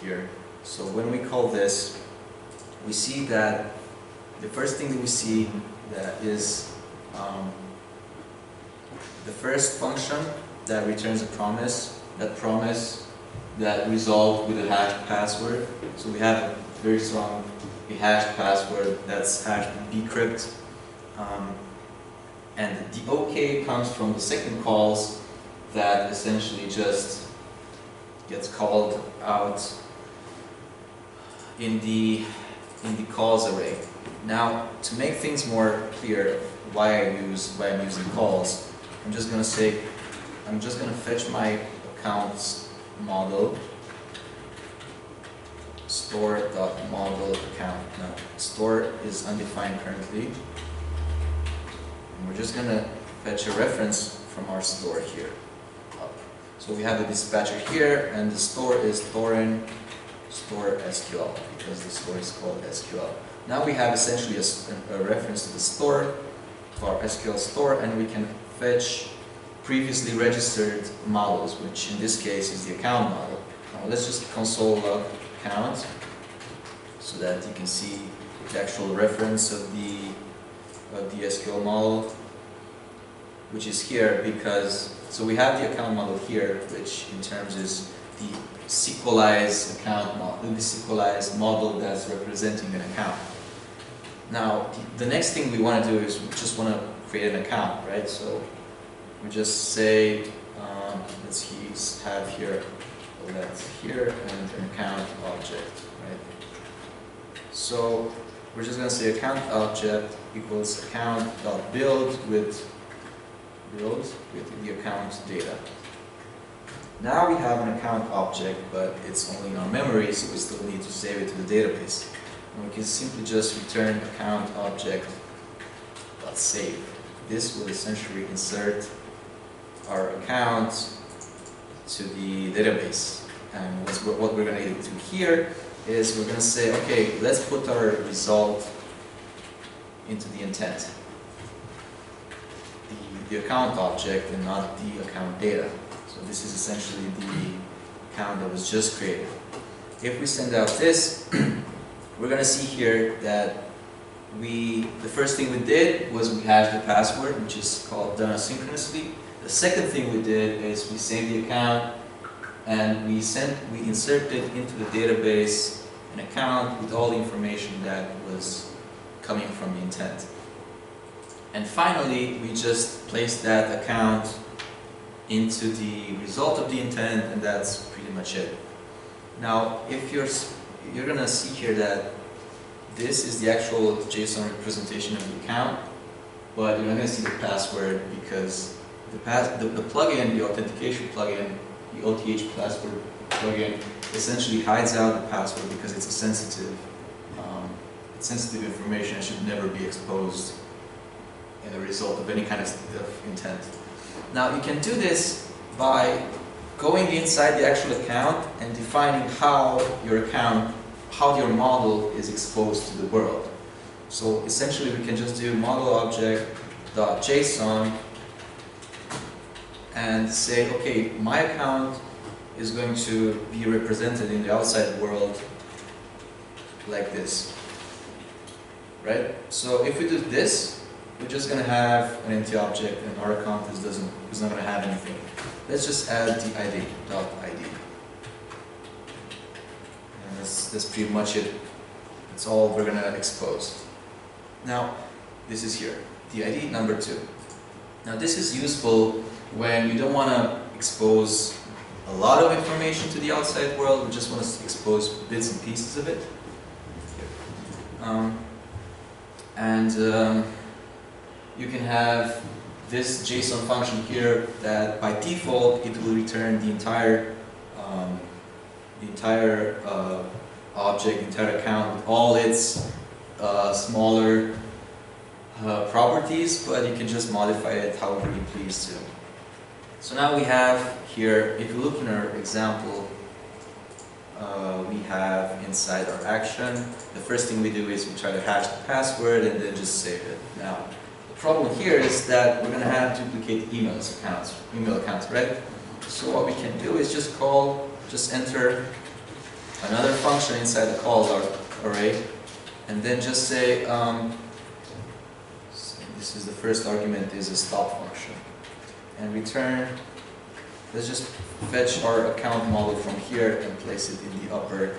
here. So when we call this, we see that the first thing that we see that is the first function that returns a promise, that resolved with a hashed password. So we have a very strong hashed password that's hashed bcrypt. And the OK comes from the second calls that essentially just gets called out in the calls array. Now, to make things more clear why I'm using calls, I'm just going to fetch my accounts model, store.model account. Now, store is undefined currently, and we're just going to fetch a reference from our store here up. So we have the dispatcher here, and the store is Thorin store SQL, because the store is called SQL. Now we have essentially a reference to the store, to our SQL store, and we can fetch previously registered models, which in this case is the account model. Now let's just console log account so that you can see the actual reference of the SQL model, which is here because, so we have the account model here, which in terms is the SQLized account model, the SQLized model that's representing an account. Now, the next thing we want to do is we just want to create an account, right? So we just say, let's have here, that's here, and an account object, right? So we're just going to say account object equals account.build with the account data. Now we have an account object, but it's only in our memory, so we still need to save it to the database. And we can simply just return account object.save. This will essentially insert our account to the database. And what we're going to do here is we're going to say, okay, let's put our result into the intent, the account object and not the account data. So this is essentially the account that was just created. If we send out this, we're going to see here that the first thing we did was we hashed the password, which is done asynchronously. The second thing we did is we saved the account and we inserted into the database an account with all the information that was coming from the intent. And finally, we just placed that account into the result of the intent, and that's pretty much it. Now, if you're going to see here that this is the actual JSON representation of the account, but you're not going to see the password because the plugin, the authentication plugin, the OTH password plugin, essentially hides out the password because it's a sensitive information and should never be exposed in the result of any kind of intent. Now, you can do this by going inside the actual account and defining how your model is exposed to the world. So essentially, we can just do model object.json and say, okay, my account is going to be represented in the outside world like this, right? So if we do this, we're just going to have an empty object, and our account is not going to have anything. Let's just add the id.id. And that's pretty much it. That's all we're going to expose. Now, this is here, the ID number 2. Now, this is useful when you don't want to expose a lot of information to the outside world. We just want to expose bits and pieces of it. You can have this JSON function here that by default it will return the entire object, the entire account with all its smaller properties, but you can just modify it however you please to. So now we have here, if you look in our example, we have inside our action, the first thing we do is we try to hash the password and then just save it. Now, the problem here is that we're going to have duplicate email accounts, right? So what we can do is just enter another function inside the calls array, and then just say, so this is the first argument is a stop function, and return, let's just fetch our account model from here and place it in the upper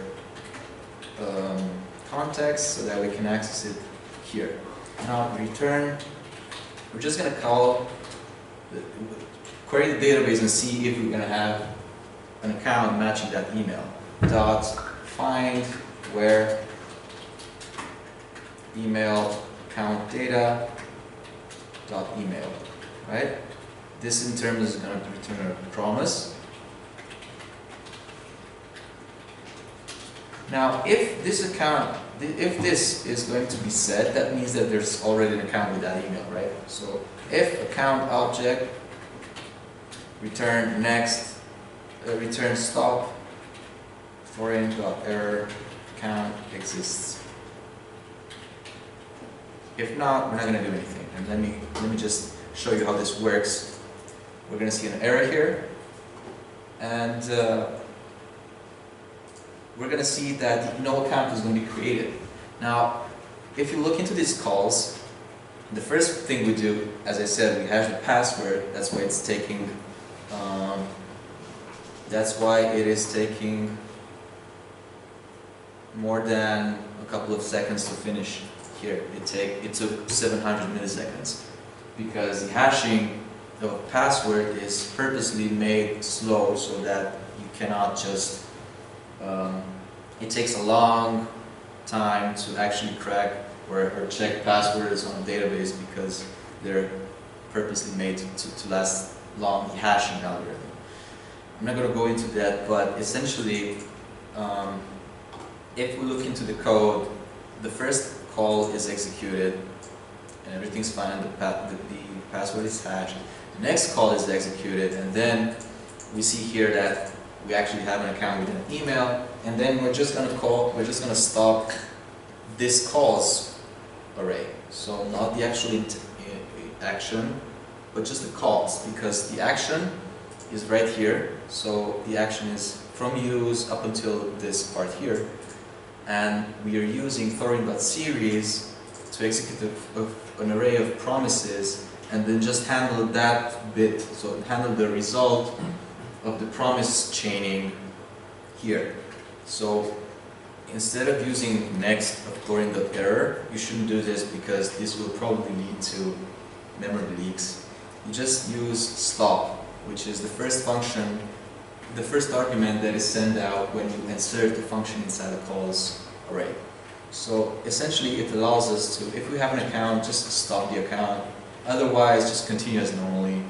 context so that we can access it here. Now return, we're just going to query the database and see if we're going to have an account matching that email. Dot find where email account data dot email, right? This in turn is going to return a promise. Now, if this is going to be set, that means that there's already an account with that email, right? So if account object return next, return stop, Thorin.error account exists. If not, we're not going to do anything. And let me just show you how this works. We're going to see an error here, and we're going to see that no account is going to be created. Now, if you look into these calls, the first thing we do, as I said, we hash the password. That's why it's taking. That's why it is taking more than a couple of seconds to finish here. It took 700 milliseconds because the hashing of a password is purposely made slow so that you cannot just. It takes a long time to actually crack or check passwords on a database because they're purposely made to last long, the hashing algorithm. I'm not going to go into that, but essentially, if we look into the code, the first call is executed and everything's fine, the password is hashed. The next call is executed, and then we see here that we actually have an account with an email, and then we're just going to stop this calls array. So not the actual action, but just the calls, because the action is right here. So the action is from use up until this part here, and we are using Thorin.series to execute an array of promises, and then just handle that bit. So handle the result of the promise chaining here. So instead of using next of Thorin.error, you shouldn't do this because this will probably lead to memory leaks. You just use stop, which is the first function, the first argument that is sent out when you insert the function inside the calls array. So essentially it allows us to, if we have an account, just stop the account, otherwise just continue as normally,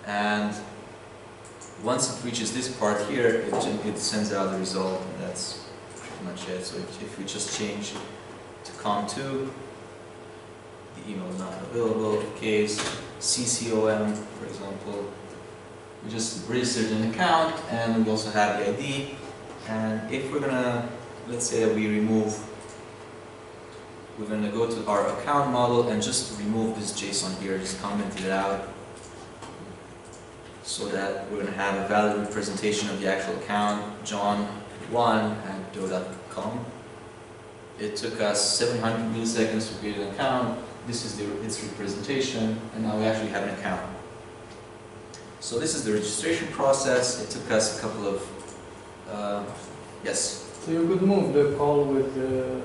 and once it reaches this part here, it sends out the result, and that's pretty much it. So if we just change to com2, the email is not available, case ccom, for example, we just registered an account, and we also have the ID. And if we're gonna, let's say that we're gonna go to our account model and just remove this JSON here, just comment it out, so that we're going to have a valid representation of the actual account, john1@do.com. It took us 700 milliseconds to create an account. This is its representation, and now we actually have an account. So this is the registration process. It took us a couple of, yes? So you could move the call with the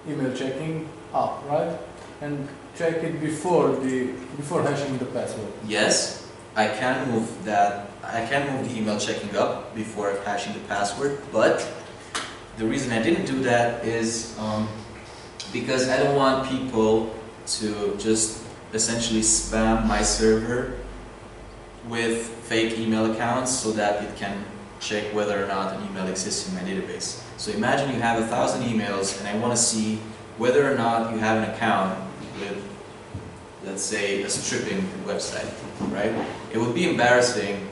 email checking up, right? And check it before hashing the password. Yes. I can move that. I can move the email checking up before hashing the password, but the reason I didn't do that is because I don't want people to just essentially spam my server with fake email accounts so that it can check whether or not an email exists in my database. So imagine you have 1,000 emails, and I want to see whether or not you have an account with, let's say, a stripping website, right? It would be embarrassing,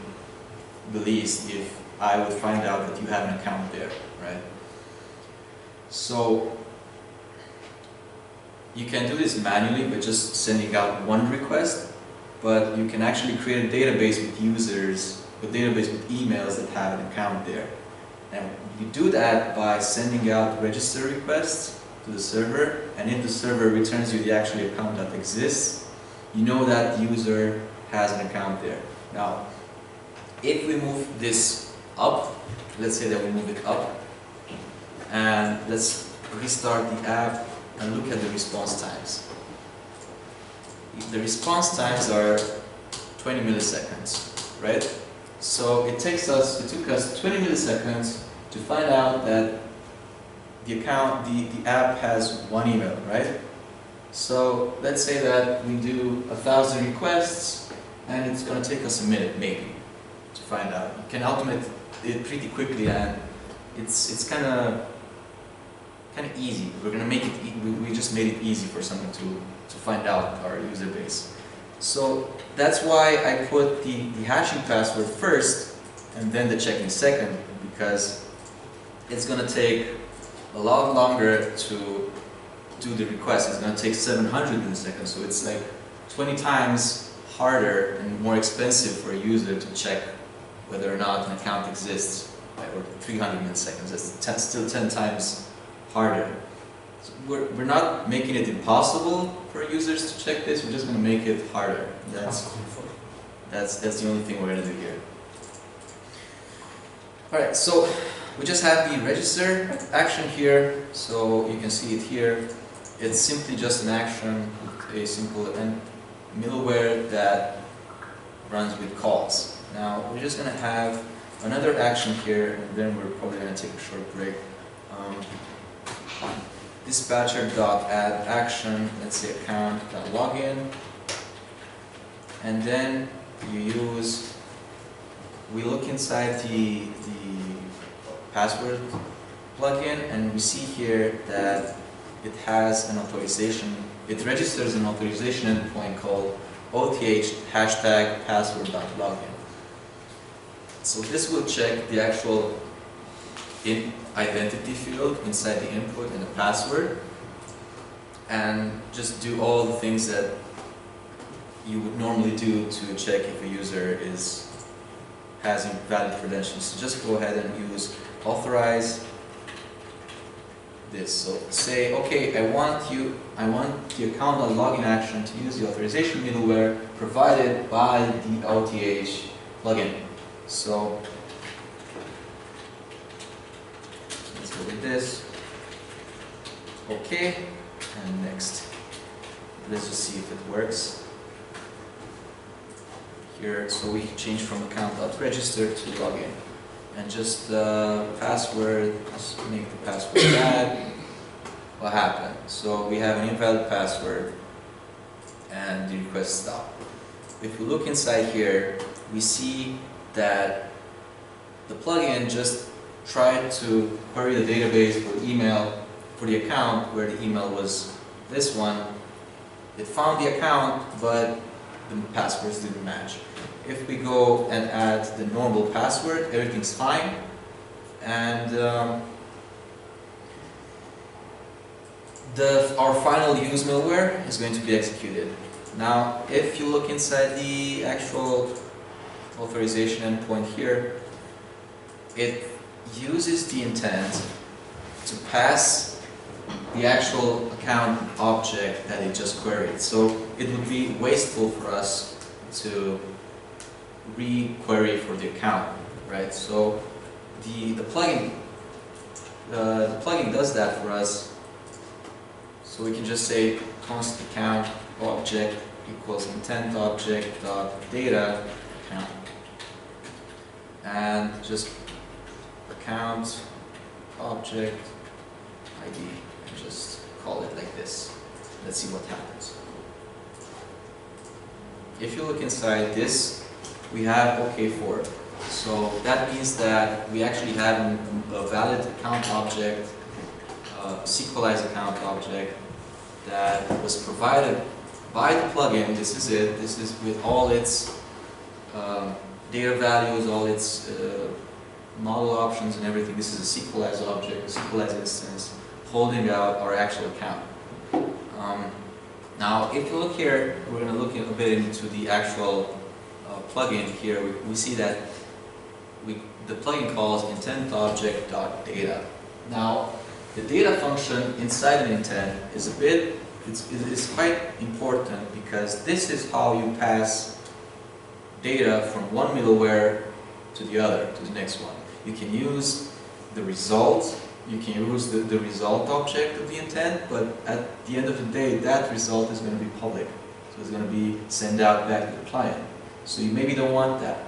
the least, if I would find out that you have an account there, right? So you can do this manually by just sending out one request, but you can actually create a database with users, a database with emails that have an account there. And you do that by sending out register requests to the server, and if the server returns you the actual account that exists, you know that the user has an account there. Now, if we move this up, let's say that we move it up, and let's restart the app and look at the response times. The response times are 20 milliseconds, right? So it took us 20 milliseconds to find out that the app has one email, right? So let's say that we do 1,000 requests, and it's going to take us a minute maybe to find out. You can automate it pretty quickly, and it's kind of easy. We're going to make it. We just made it easy for someone to find out our user base. So that's why I put the hashing password first and then the checking second, because it's going to take a lot longer to do the request. It's going to take 700 milliseconds, so it's like 20 times harder and more expensive for a user to check whether or not an account exists, right? Or 300 milliseconds. That's still 10 times harder. So we're not making it impossible for users to check this. We're just going to make it harder. That's the only thing we're going to do here. All right. So we just have the register action here. So you can see it here. It's simply just an action, a simple middleware that runs with calls. Now we're just going to have another action here, and then we're probably going to take a short break. Dispatcher.add action, let's say account.login, and then we look inside the password plugin, and we see here that it has an authorization. It registers an authorization endpoint called OTH #password.login. So this will check the actual identity field inside the input and the password, and just do all the things that you would normally do to check if a user has invalid credentials. So just go ahead and use authorize this. So say, okay, I want the account.login action to use the authorization middleware provided by the OTH plugin. So let's go with this. Okay, and next. Let's just see if it works. Here, so we change from account.register to login. And just password, just make the password bad. What happened? So we have an invalid password and the request stopped. If we look inside here, we see that the plugin just tried to query the database for email for the account where the email was this one. It found the account, but the passwords didn't match. If we go and add the normal password, everything's fine, and our final use middleware is going to be executed. Now, if you look inside the actual authorization endpoint here, it uses the intent to pass the actual account object that it just queried. So it would be wasteful for us to re-query for the account, right? So the plugin does that for us. So we can just say const account object equals intent object dot data account, and just account object ID, and just call it like this. Let's see what happens. If you look inside this, we have OK4. So that means that we actually have a valid account object, SQLized account object that was provided by the plugin. This is it. This is with all its data values, all its model options and everything. This is a SQLized object, a SQLized instance, holding out our actual account. Now, if you look here, we're going to look a bit into the actual plugin here. We see that the plugin calls intent.object.data. Now, the data function inside an intent is is quite important because this is how you pass data from one middleware to the other, to the next one. You can use the result, you can use the result object of the intent, but at the end of the day, that result is going to be public. So it's going to be sent out back to the client. So you maybe don't want that.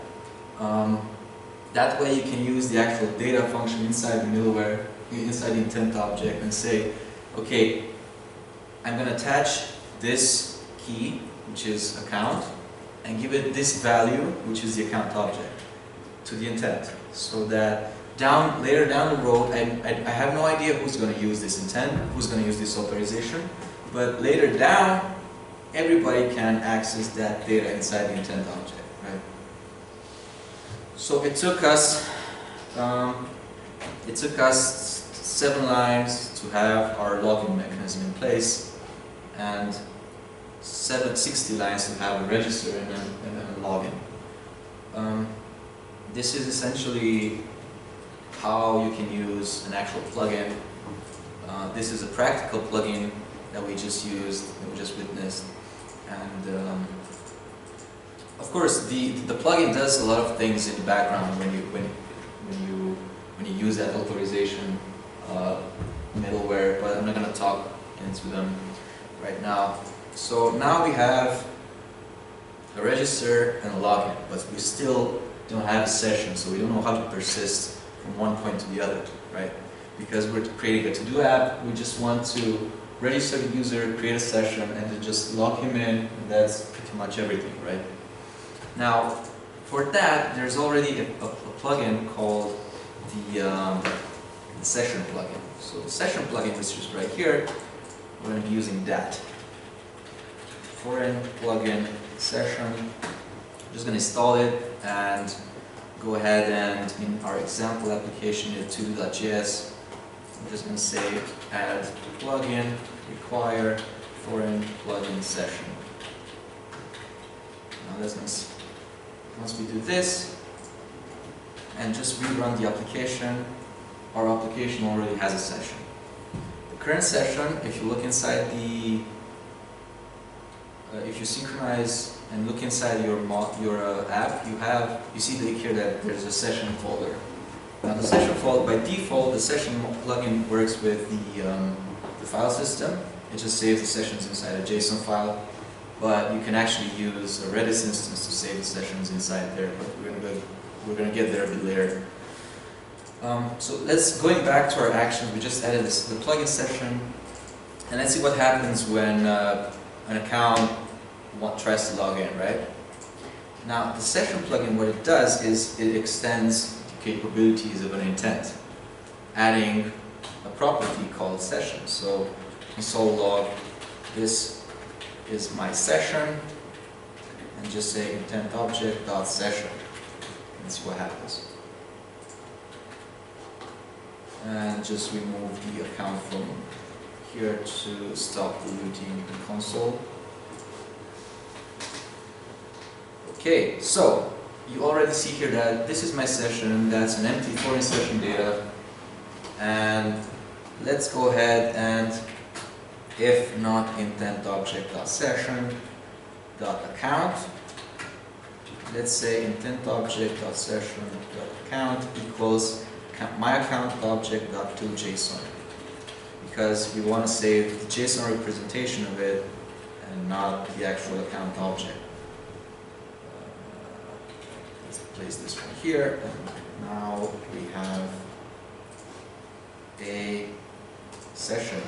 That way you can use the actual data function inside the middleware, inside the intent object, and say, okay, I'm going to attach this key, which is account, and give it this value, which is the account object, to the intent. So that later down the road, I have no idea who's going to use this intent, who's going to use this authorization, but later down, everybody can access that data inside the intent object, right? So it took us 7 lines to have our login mechanism in place, and 60 lines to have a register and a login. This is essentially how you can use an actual plugin. This is a practical plugin that we just used, that we just witnessed, and of course the plugin does a lot of things in the background when you use that authorization middleware, but I'm not going to talk into them right now. So now we have a register and a login, but we still don't have a session, so we don't know how to persist from one point to the other, right? Because we're creating a to-do app, we just want to register the user, create a session, and then just log him in, and that's pretty much everything, right? Now, for that, there's already a plugin called the session plugin. So the session plugin, which is right here, we're going to be using that. Thorin plugin session. I'm just going to install it and go ahead and in our example application in to.js, I'm just going to say add plugin require Thorin plugin session. Now that's going to, once we do this and just rerun the application, our application already has a session. The current session, if you look inside the if you synchronize and look inside your app, you see here that there's a session folder. Now the session folder, by default, the session plugin works with the file system. It just saves the sessions inside a JSON file, but you can actually use a Redis instance to save the sessions inside there. But we're gonna get there a bit later. So going back to our actions, we just added the plugin session, and let's see what happens when an account tries to log in, right? Now, the session plugin, what it does is it extends the capabilities of an intent, adding a property called session. So console log, this is my session, and just say intent object dot session, and see what happens. And just remove the account from here to stop diluting the console. Okay, so you already see here that this is my session, that's an empty Thorin session data, and let's go ahead and if not intent object dot session dot account, let's say intent object dot session dot account equals my account object dot to JSON, because we want to save the JSON representation of it and not the actual account object. Let's place this one here, and now we have a session.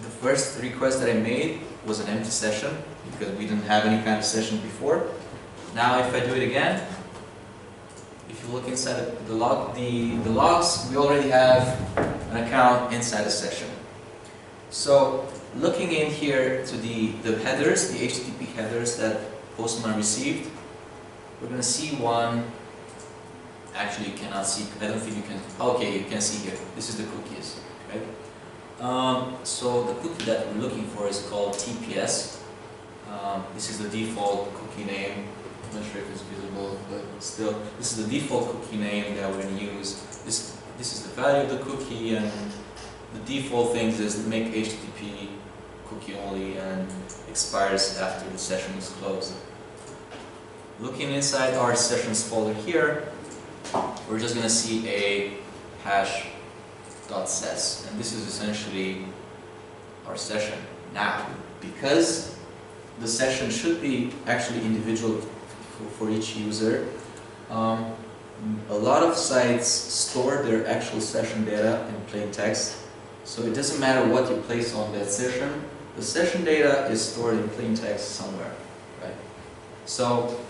The first request that I made was an empty session because we didn't have any kind of session before. Now if I do it again, if you look inside the logs, we already have an account inside a session. So looking in here to the headers, the HTTP headers that Postman received, we're going to see one. Actually, you cannot see. I don't think you can. Okay, you can see here. This is the cookies, right? So the cookie that we're looking for is called TPS. This is the default cookie name I'm not sure if it's visible, but still, this is the default cookie name that we're going to use. This is the value of the cookie, and the default things is make HTTP cookie only and expires after the session is closed. Looking inside our sessions folder here, we're just going to see a hash.ses, and this is essentially our session. Now, because the session should be actually individual for each user, a lot of sites store their actual session data in plain text, so it doesn't matter what you place on that session, the session data is stored in plain text somewhere, right? So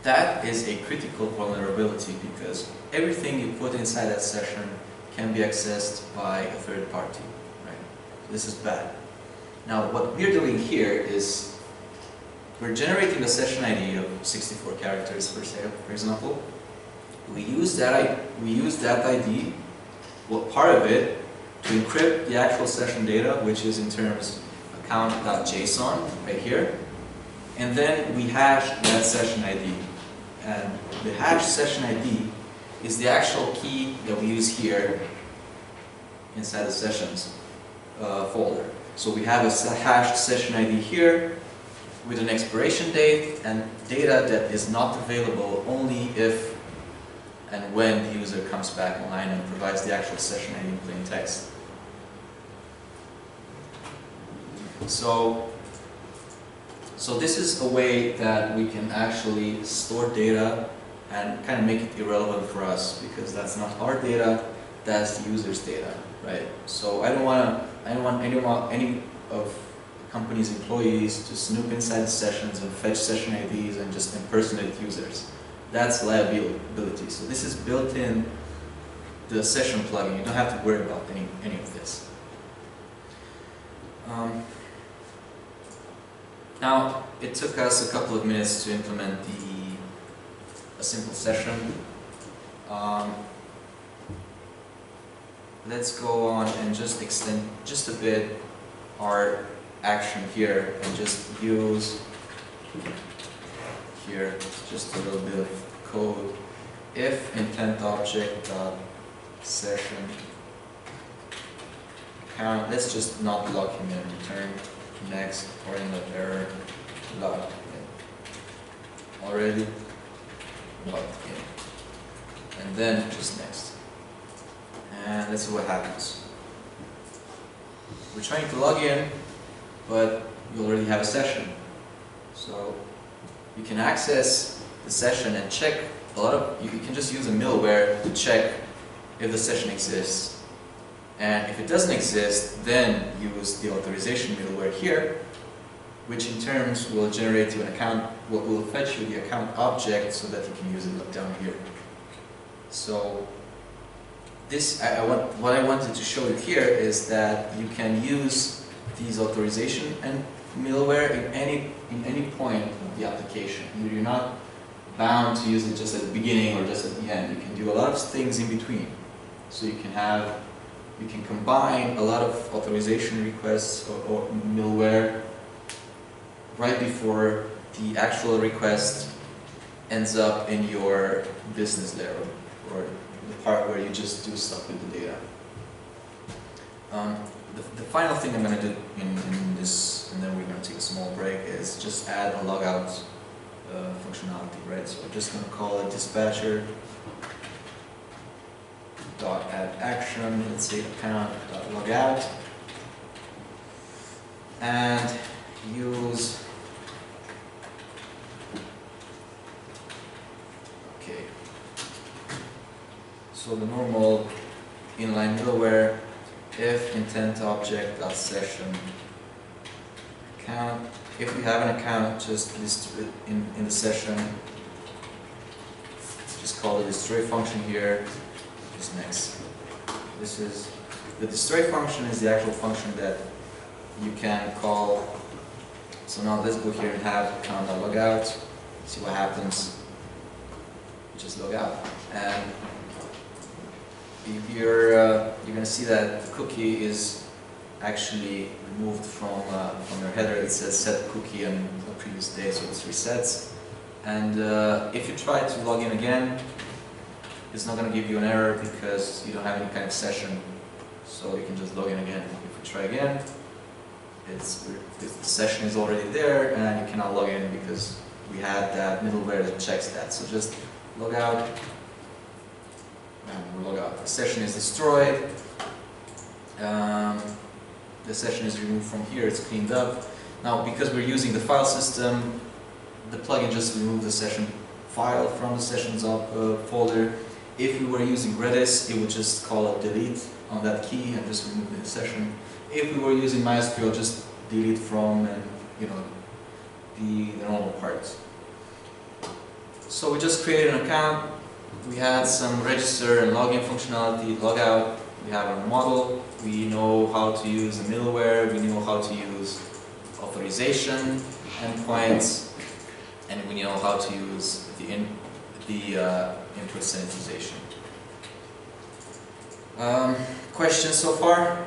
that is a critical vulnerability because everything you put inside that session can be accessed by a third party, right? This is bad. Now what we're doing here is we're generating a session ID of 64 characters for example. We use that ID, well, part of it, to encrypt the actual session data, which is in terms account.json right here, and then we hash that session ID. And the hash session ID is the actual key that we use here inside the sessions folder. So we have a hashed session ID here with an expiration date and data that is not available only if and when the user comes back online and provides the actual session ID in plain text. So this is a way that we can actually store data and kind of make it irrelevant for us because that's not our data, that's the user's data, right? So I don't want any of the company's employees to snoop inside the sessions and fetch session IDs and just impersonate users. That's liability. So this is built in the session plugin. You don't have to worry about any of this. Now, it took us a couple of minutes to implement a simple session. Let's go on and just extend just a bit our action here and just use here just a little bit of code. If intent object session count, let's just not log him in, return next or in the error log in. Already logged in. And then just next. And let's see what happens. We're trying to log in, but we already have a session. So you can access the session and check you can just use a middleware to check if the session exists. And if it doesn't exist, then use the authorization middleware here, which in turns will generate you an account, will fetch you the account object so that you can use it down here. So what I wanted to show you here is that you can use these authorization and middleware in any point of the application. You're not bound to use it just at the beginning or just at the end. You can do a lot of things in between. So you can combine a lot of authorization requests or middleware right before the actual request ends up in your business layer or the part where you just do stuff with the data. The final thing I'm going to do in this, and then we're going to take a small break, is just add a logout functionality, right? So I'm just going to call it dispatcher .add action, let's say account.logout, and use so the normal inline middleware if intent object session account. If you have an account, just list it in the session. Just call the destroy function here. Just next. This is the destroy function is the actual function that you can call. So now let's go here and have account.logout. See what happens. Just log out, and you're going to see that the cookie is actually removed from your header. It says set cookie on the previous day, so this resets. And if you try to log in again, it's not going to give you an error because you don't have any kind of session. So you can just log in again. If we try again, the session is already there and you cannot log in because we had that middleware that checks that. So just log out and we'll log out. The session is destroyed. The session is removed from here, it's cleaned up. Now because we're using the file system, the plugin just removed the session file from the sessions folder. If we were using Redis, it would just call a delete on that key and just remove the session. If we were using MySQL, just delete from and the normal parts. So we just created an account. We had some register and login functionality, log out. We have our model. We know how to use the middleware. We know how to use authorization endpoints, and we know how to use the input sanitization. Questions so far?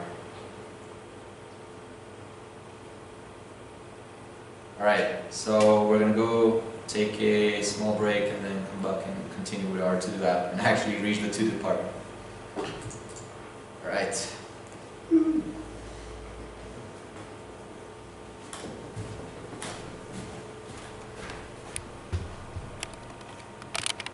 Alright, so we're going to go take a small break and then come back and continue with our to-do app and actually reach the to-do part. Alright.